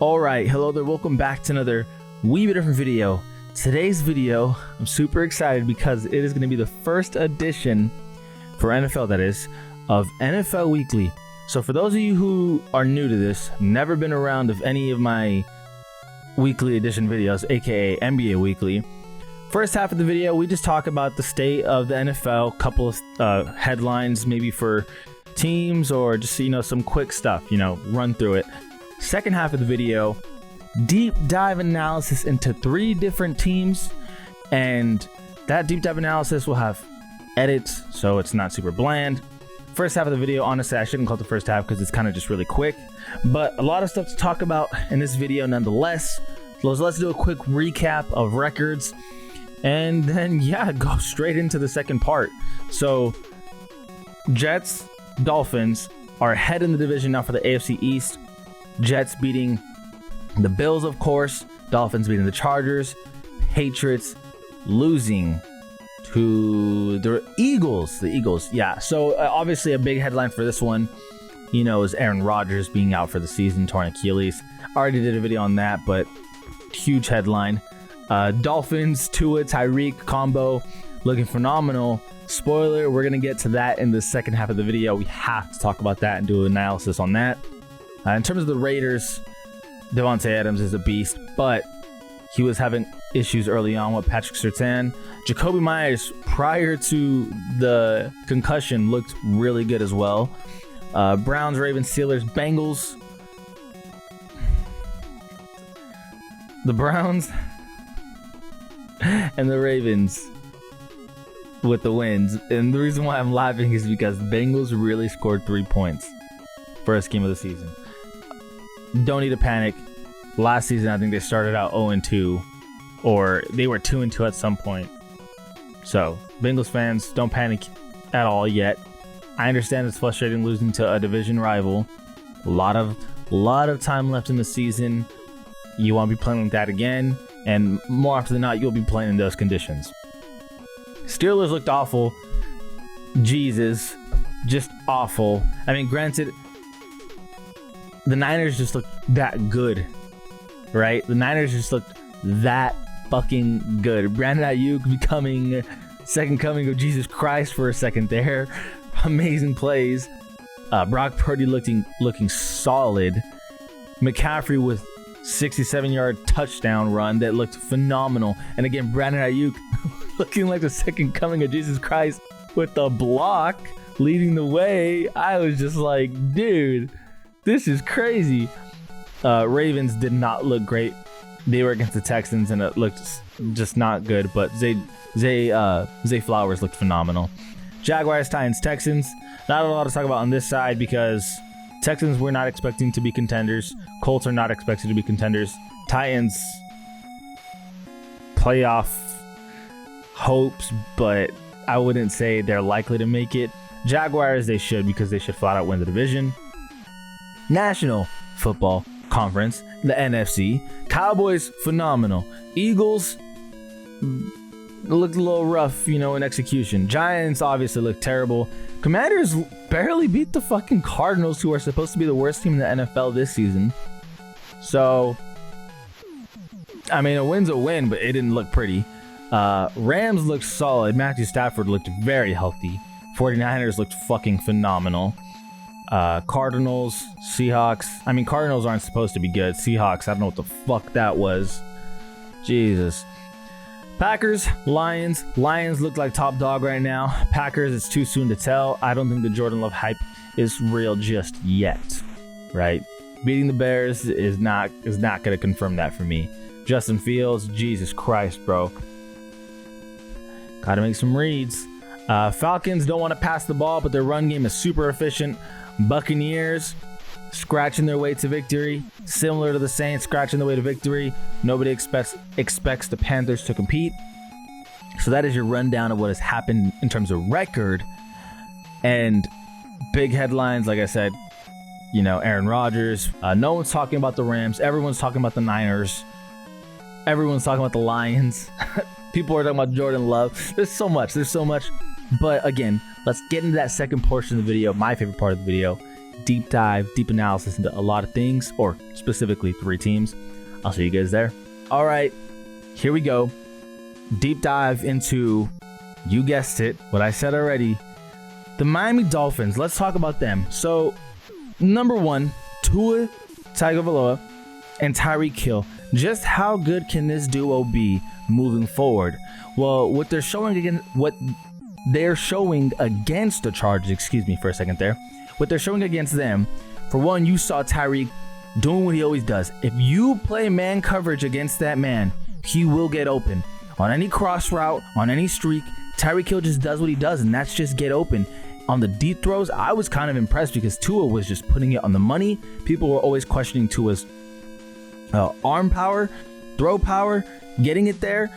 All right, hello there, welcome back to another wee bit different video. Today's video, I'm super excited because it is going to be the first edition for NFL, that is, of NFL Weekly. So for those of you who are new to this, never been around of any of my weekly edition videos, aka NBA Weekly. First half of the video, we just talk about the state of the NFL, couple of headlines maybe for teams or just, some quick stuff, run through it. Second half of the video, deep dive analysis into 3 different teams, and that deep dive analysis will have edits, so it's not super bland. First half of the video, honestly, I shouldn't call it the first half because it's kind of just really quick, but a lot of stuff to talk about in this video nonetheless. So let's do a quick recap of records, and then go straight into the second part. So Jets, Dolphins are ahead in the division now for the AFC East. Jets beating the Bills, of course. Dolphins beating the Chargers. Patriots losing to the Eagles. So obviously a big headline for this one, is Aaron Rodgers being out for the season, torn Achilles. I already did a video on that, but huge headline. Dolphins, Tua, Tyreek combo looking phenomenal. Spoiler, we're going to get to that in the second half of the video. We have to talk about that and do an analysis on that. In terms of the Raiders, Devontae Adams is a beast, but he was having issues early on with Patrick Surtain. Jacoby Myers, prior to the concussion, looked really good as well. Browns, Ravens, Steelers, Bengals. The Browns and the Ravens with the wins. And the reason why I'm laughing is because the Bengals really scored 3 points. First game of the season. Don't need to panic. Last season, I think they started out 0-2, or they were 2-2 at some point. So, Bengals fans, don't panic at all yet. I understand it's frustrating losing to a division rival. A lot of time left in the season. You want to be playing like that again, and more often than not, you'll be playing in those conditions. Steelers looked awful. Jesus, just awful. I mean, granted, the Niners just looked that good, right? The Niners just looked that fucking good. Brandon Ayuk becoming second coming of Jesus Christ for a second there. Amazing plays. Brock Purdy looking solid. McCaffrey with 67-yard touchdown run that looked phenomenal. And again, Brandon Ayuk looking like the second coming of Jesus Christ with the block leading the way. I was just like, dude, this is crazy. Ravens did not look great. They were against the Texans and it looked just not good, but Zay Flowers looked phenomenal. Jaguars, Titans, Texans. Not a lot to talk about on this side because Texans were not expecting to be contenders. Colts are not expected to be contenders. Titans, playoff hopes, but I wouldn't say they're likely to make it. Jaguars, they should, because they should flat out win the division. National Football Conference, the NFC. Cowboys, phenomenal. Eagles looked a little rough, in execution. Giants obviously looked terrible. Commanders barely beat the fucking Cardinals, who are supposed to be the worst team in the NFL this season. So, I mean, a win's a win, but it didn't look pretty. Rams looked solid. Matthew Stafford looked very healthy. 49ers looked fucking phenomenal. Cardinals, Seahawks. I mean, Cardinals aren't supposed to be good. Seahawks, I don't know what the fuck that was. Jesus. Packers, Lions. Lions look like top dog right now. Packers, it's too soon to tell. I don't think the Jordan Love hype is real just yet, right? Beating the Bears is not going to confirm that for me. Justin Fields, Jesus Christ, bro. Got to make some reads. Falcons don't want to pass the ball, but their run game is super efficient. Buccaneers scratching their way to victory, similar to the Saints scratching their way to victory. Nobody expects the Panthers to compete. So that is your rundown of what has happened in terms of record. And big headlines, like I said, Aaron Rodgers. No one's talking about the Rams. Everyone's talking about the Niners. Everyone's talking about the Lions. People are talking about Jordan Love. There's so much. But again, let's get into that second portion of the video, my favorite part of the video. deep dive, deep analysis into a lot of things, or specifically 3 teams. I'll see you guys there. All right, here we go. Deep dive into, you guessed it, what I said already, the Miami Dolphins. Let's talk about them. So, number 1, Tua Tagovailoa and Tyreek Hill. Just how good can this duo be moving forward? Well, what they're showing against the Chargers, excuse me for a second there. What they're showing against them, for one, you saw Tyreek doing what he always does. If you play man coverage against that man, he will get open. On any cross route, on any streak, Tyreek Hill just does what he does, and that's just get open. On the deep throws, I was kind of impressed because Tua was just putting it on the money. People were always questioning Tua's arm power, throw power, getting it there.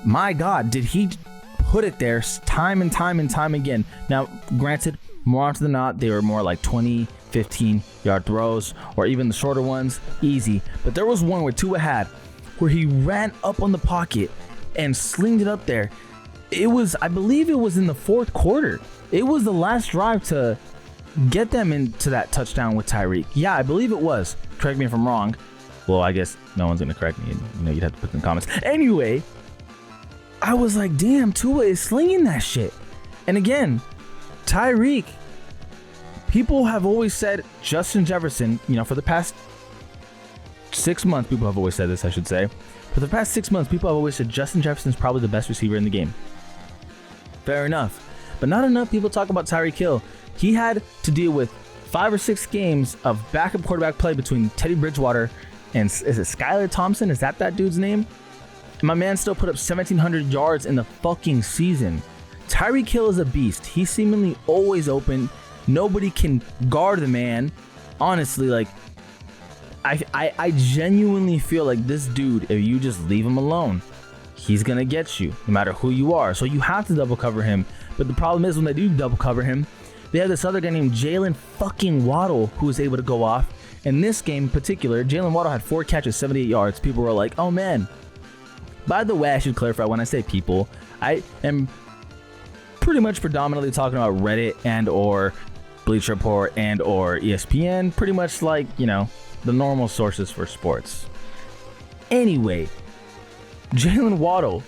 My God, did he put it there time and time and time again. Now, granted, more often than not, they were more like 20, 15-yard throws, or even the shorter ones, easy. But there was one where Tua had, where he ran up on the pocket and slinged it up there. It was, I believe it was in the 4th quarter. It was the last drive to get them into that touchdown with Tyreek. Yeah, I believe it was. Correct me if I'm wrong. Well, I guess no one's going to correct me. You know, you'd have to put in the comments. Anyway, I was like, damn, Tua is slinging that shit. And again, Tyreek, people have always said Justin Jefferson, you know, for the past 6 months, people have always said this, I should say. For the past 6 months, people have always said Justin Jefferson is probably the best receiver in the game. Fair enough. But not enough people talk about Tyreek Hill. He had to deal with 5 or 6 games of backup quarterback play between Teddy Bridgewater and, is it Skylar Thompson? Is that dude's name? And my man still put up 1,700 yards in the fucking season. Tyreek Hill is a beast. He's seemingly always open. Nobody can guard the man. Honestly, like, I genuinely feel like this dude, if you just leave him alone, he's going to get you, no matter who you are. So you have to double cover him. But the problem is when they do double cover him, they have this other guy named Jalen fucking Waddle who was able to go off. In this game in particular, Jalen Waddle had 4 catches, 78 yards. People were like, oh man. By the way, I should clarify, when I say people, I am pretty much predominantly talking about Reddit and or Bleacher Report and or ESPN. Pretty much like, you know, the normal sources for sports. Anyway, Jalen Waddle,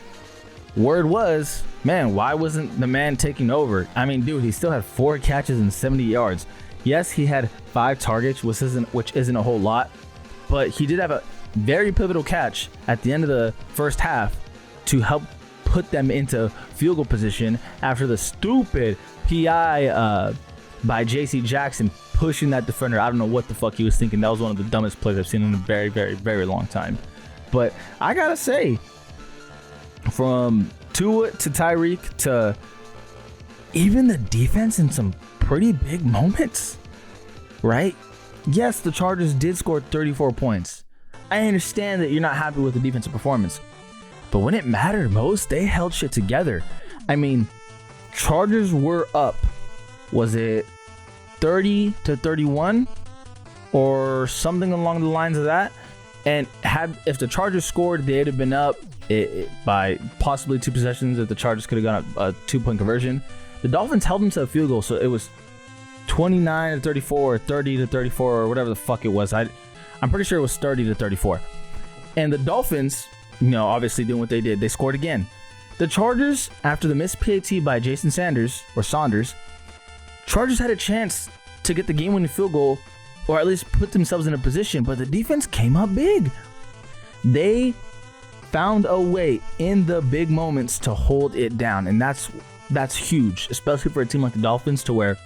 word was, man, why wasn't the man taking over? I mean, dude, he still had 4 catches and 70 yards. Yes, he had 5 targets, which isn't a whole lot, but he did have a very pivotal catch at the end of the first half to help put them into field goal position after the stupid PI by J.C. Jackson pushing that defender. I don't know what the fuck he was thinking. That was one of the dumbest plays I've seen in a very, very, very long time. But I gotta say, from Tua to Tyreek to even the defense in some pretty big moments, right? Yes, the Chargers did score 34 points. I understand that you're not happy with the defensive performance, but when it mattered most, they held shit together. I mean, Chargers were up, was it 30-31 or something along the lines of that? And if the Chargers scored, they'd have been up by possibly 2 possessions if the Chargers could have got a 2-point conversion. The Dolphins held them to a field goal, so it was 29-34 or 30-34 or whatever the fuck it was. I'm pretty sure it was 30-34. And the Dolphins, you know, obviously doing what they did, they scored again. The Chargers, after the missed PAT by Jason Saunders, Chargers had a chance to get the game-winning field goal or at least put themselves in a position, but the defense came up big. They found a way in the big moments to hold it down, and that's huge, especially for a team like the Dolphins, to where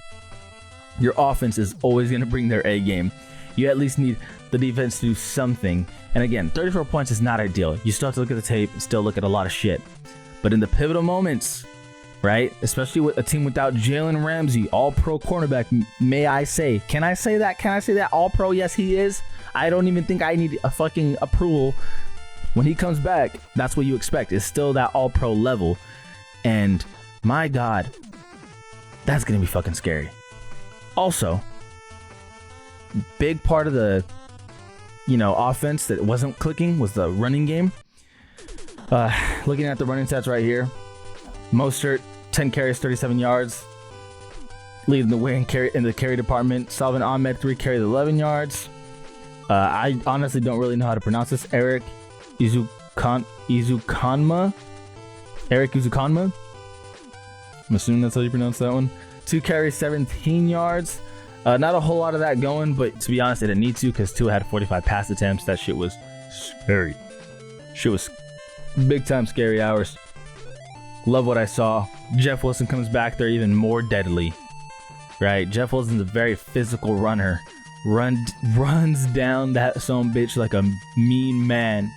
your offense is always going to bring their A game. You at least need the defense to do something. And again, 34 points is not ideal. You still have to look at the tape and still look at a lot of shit. But in the pivotal moments, right, especially with a team without Jalen Ramsey, all-pro cornerback, may I say. Can I say that? Can I say that? All-pro, yes, he is. I don't even think I need a fucking approval. When he comes back, that's what you expect. It's still that all-pro level. And my God, that's going to be fucking scary. Also, big part of the, you know, offense that wasn't clicking was the running game. Looking at the running stats right here, Mostert, 10 carries, 37 yards. leading the way in the carry department. Salvin Ahmed 3 carried 11 yards. I honestly don't really know how to pronounce this. Eric Izukanma. I'm assuming that's how you pronounce that one. 2 carries, 17 yards. Not a whole lot of that going, but to be honest, I didn't need to because Tua had 45 pass attempts. That shit was scary. Shit was big time scary hours. Love what I saw. Jeff Wilson comes back there even more deadly. Right? Jeff Wilson's a very physical runner. Runs down that son bitch like a mean man.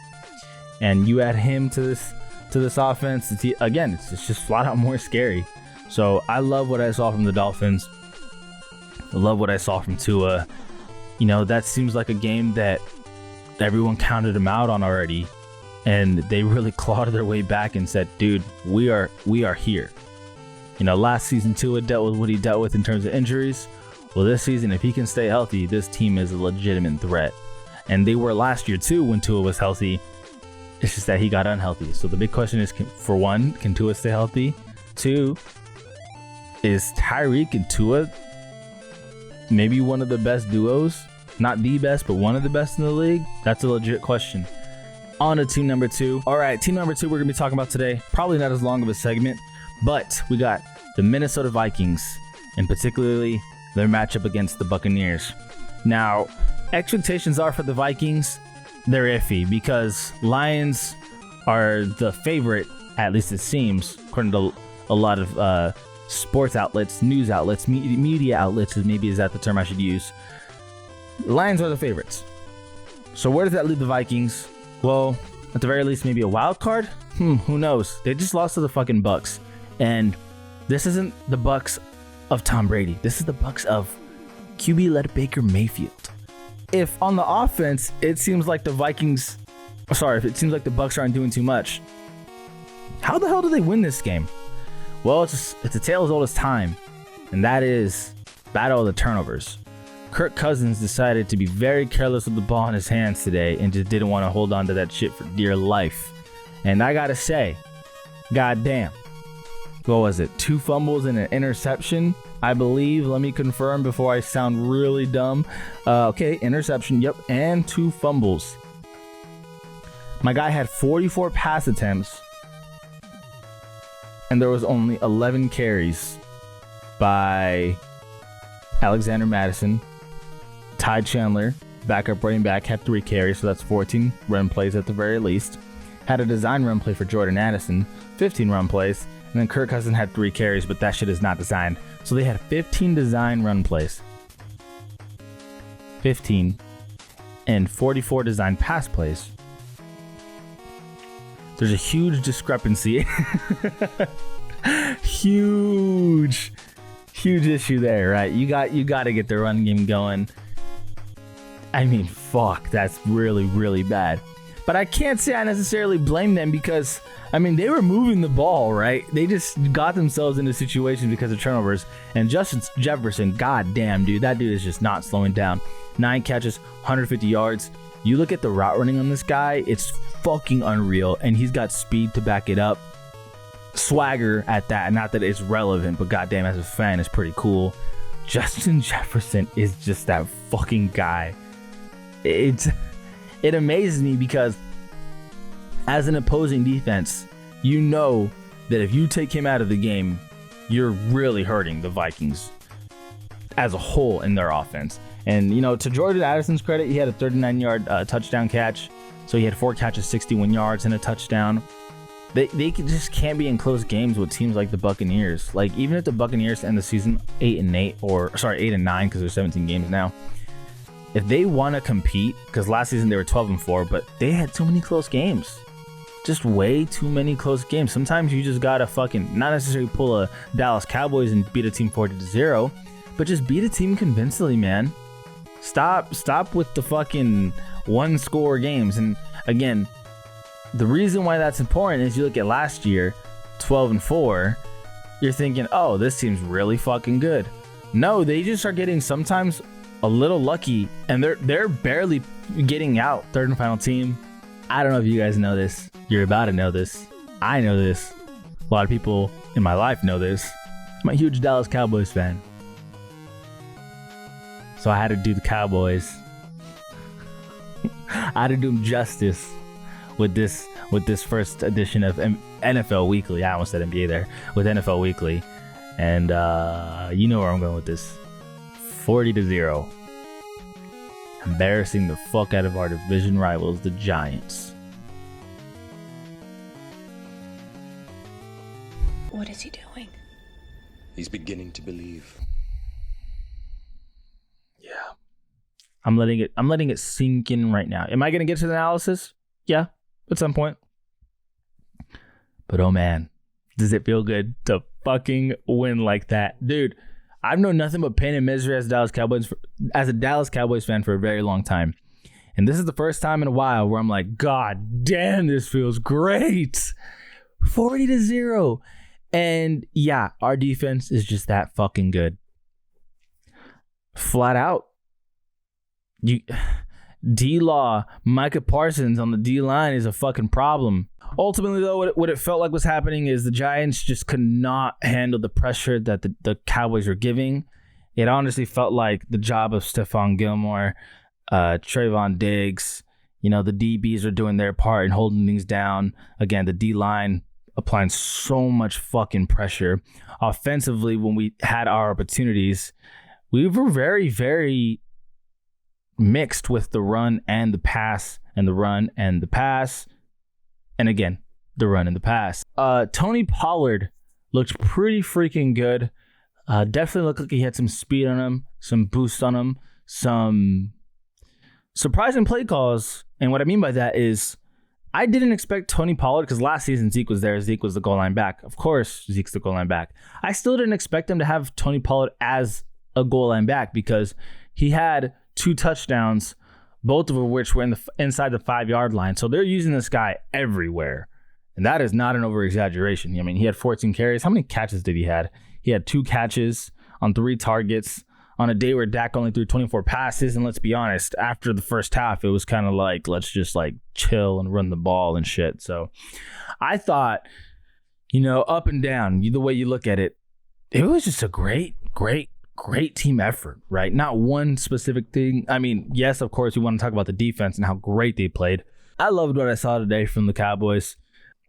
And you add him to this offense, again, it's just flat out more scary. So I love what I saw from the Dolphins. I love what I saw from Tua. You know, that seems like a game that everyone counted him out on already. And they really clawed their way back and said, dude, we are here. You know, last season Tua dealt with what he dealt with in terms of injuries. Well, this season, if he can stay healthy, this team is a legitimate threat. And they were last year too when Tua was healthy. It's just that he got unhealthy. So the big question is, for one, can Tua stay healthy? 2, is Tyreek and Tua maybe one of the best duos? Not the best, but one of the best in the league? That's a legit question. On to team number 2. All right, team number 2 we're going to be talking about today. Probably not as long of a segment, but we got the Minnesota Vikings, and particularly their matchup against the Buccaneers. Now, expectations are for the Vikings, they're iffy because Lions are the favorite, at least it seems, according to a lot of sports outlets, news outlets, media outlets, maybe is that the term I should use. Lions are the favorites. So where does that leave the Vikings? Well, at the very least, maybe a wild card? Who knows? They just lost to the fucking Bucs. And this isn't the Bucs of Tom Brady. This is the Bucs of QB-led Baker Mayfield. If on the offense, it seems like the if it seems like the Bucs aren't doing too much, how the hell do they win this game? Well, it's a tale as old as time, and that is battle of the turnovers. Kirk Cousins decided to be very careless with the ball in his hands today and just didn't want to hold on to that shit for dear life. And I gotta say, goddamn, what was it? 2 fumbles and an interception, I believe. Let me confirm before I sound really dumb. Okay, interception, yep, and 2 fumbles. My guy had 44 pass attempts, and there was only 11 carries by Alexander Madison. Ty Chandler, backup running back, had 3 carries, so that's 14 run plays at the very least. Had a design run play for Jordan Addison, 15 run plays, and then Kirk Cousins had 3 carries, but that shit is not designed. So they had 15 design run plays, 15, and 44 design pass plays. There's a huge discrepancy. huge issue there, right? You got to get the run game going. I mean, fuck, that's really, really bad. But I can't say I necessarily blame them because, I mean, they were moving the ball, right? They just got themselves into situations because of turnovers. And Justin Jefferson, goddamn, dude, that dude is just not slowing down. 9 catches, 150 yards. You look at the route running on this guy, it's fucking unreal. And he's got speed to back it up. Swagger at that. Not that it's relevant, but goddamn, as a fan, it's pretty cool. Justin Jefferson is just that fucking guy. It amazes me because as an opposing defense, you know that if you take him out of the game, you're really hurting the Vikings as a whole in their offense. And, you know, to Jordan Addison's credit, he had a 39-yard touchdown catch. So he had 4 catches, 61 yards, and a touchdown. They just can't be in close games with teams like the Buccaneers. Like, even if the Buccaneers end the season 8-9, because there's 17 games now. If they want to compete, because last season they were 12-4, but they had too many close games. Just way too many close games. Sometimes you just gotta fucking not necessarily pull a Dallas Cowboys and beat a team 40-0, but just beat a team convincingly, man. Stop with the fucking 1-score games. And again, the reason why that's important is you look at last year, 12-4, you're thinking, oh, this team's really fucking good. No, they just are getting sometimes a little lucky, and they're barely getting out. Third and final team. I don't know if you guys know this. You're about to know this. I know this. A lot of people in my life know this. I'm a huge Dallas Cowboys fan. So I had to do the Cowboys. I had to do them justice with this first edition of NFL Weekly. I almost said NBA there. With NFL Weekly. And you know where I'm going with this. 40-0. Embarrassing the fuck out of our division rivals, the Giants. What is he doing? He's beginning to believe. Yeah. I'm letting it sink in right now. Am I going to get to the analysis? Yeah, at some point. But oh man, does it feel good to fucking win like that. Dude, I've known nothing but pain and misery as a Dallas Cowboys fan for a very long time. And this is the first time in a while where I'm like, God damn, this feels great. 40-0. And yeah, our defense is just that fucking good. Flat out. D-Law, Micah Parsons on the D-line is a fucking problem. Ultimately, though, what it felt like was happening is the Giants just could not handle the pressure that the Cowboys were giving. It honestly felt like the job of Stephon Gilmore, Trayvon Diggs, the DBs are doing their part and holding things down. Again, the D-line applying so much fucking pressure. Offensively, when we had our opportunities, we were very, very mixed with the run and the pass, and the run and the pass. And again, the run and the pass. Tony Pollard looked pretty freaking good. Definitely looked like he had some speed on him, some boost on him, some surprising play calls. And what I mean by that is I didn't expect Tony Pollard, because last season Zeke was there. Zeke was the goal line back. Of course, Zeke's the goal line back. I still didn't expect him to have Tony Pollard as a goal line back, because he had 2 touchdowns, both of which were inside the 5-yard line. So they're using this guy everywhere. And that is not an over-exaggeration. I mean, he had 14 carries. How many catches did he have? He had 2 catches on 3 targets on a day where Dak only threw 24 passes. And let's be honest, after the first half, it was kind of like, let's just like chill and run the ball and shit. So I thought, up and down, the way you look at it, it was just a great team effort, right? Not one specific thing. I mean, yes, of course, we want to talk about the defense and how great they played. I loved what I saw today from the Cowboys.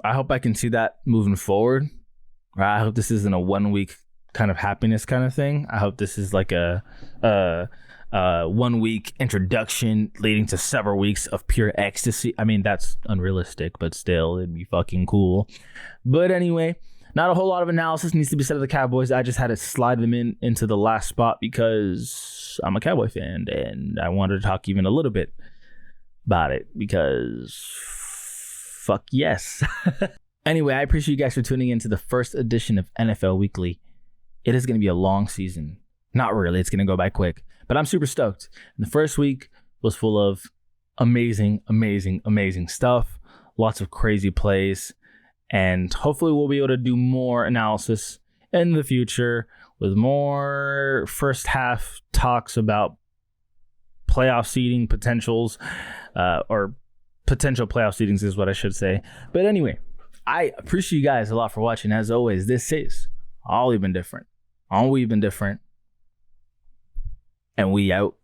I hope I can see that moving forward. I hope this isn't a 1-week kind of happiness kind of thing. I hope this is like a 1-week introduction leading to several weeks of pure ecstasy. I mean, that's unrealistic, but still, it'd be fucking cool. But anyway, not a whole lot of analysis needs to be said of the Cowboys. I just had to slide them into the last spot because I'm a Cowboy fan and I wanted to talk even a little bit about it because fuck yes. Anyway, I appreciate you guys for tuning in to the first edition of NFL Weekly. It is going to be a long season. Not really. It's going to go by quick. But I'm super stoked. And the first week was full of amazing, amazing, amazing stuff. Lots of crazy plays. And hopefully we'll be able to do more analysis in the future with more first half talks about playoff seeding potentials, or potential playoff seedings is what I should say. But anyway, I appreciate you guys a lot for watching. As always, this is All We've Been Different. All We've Been Different. And we out.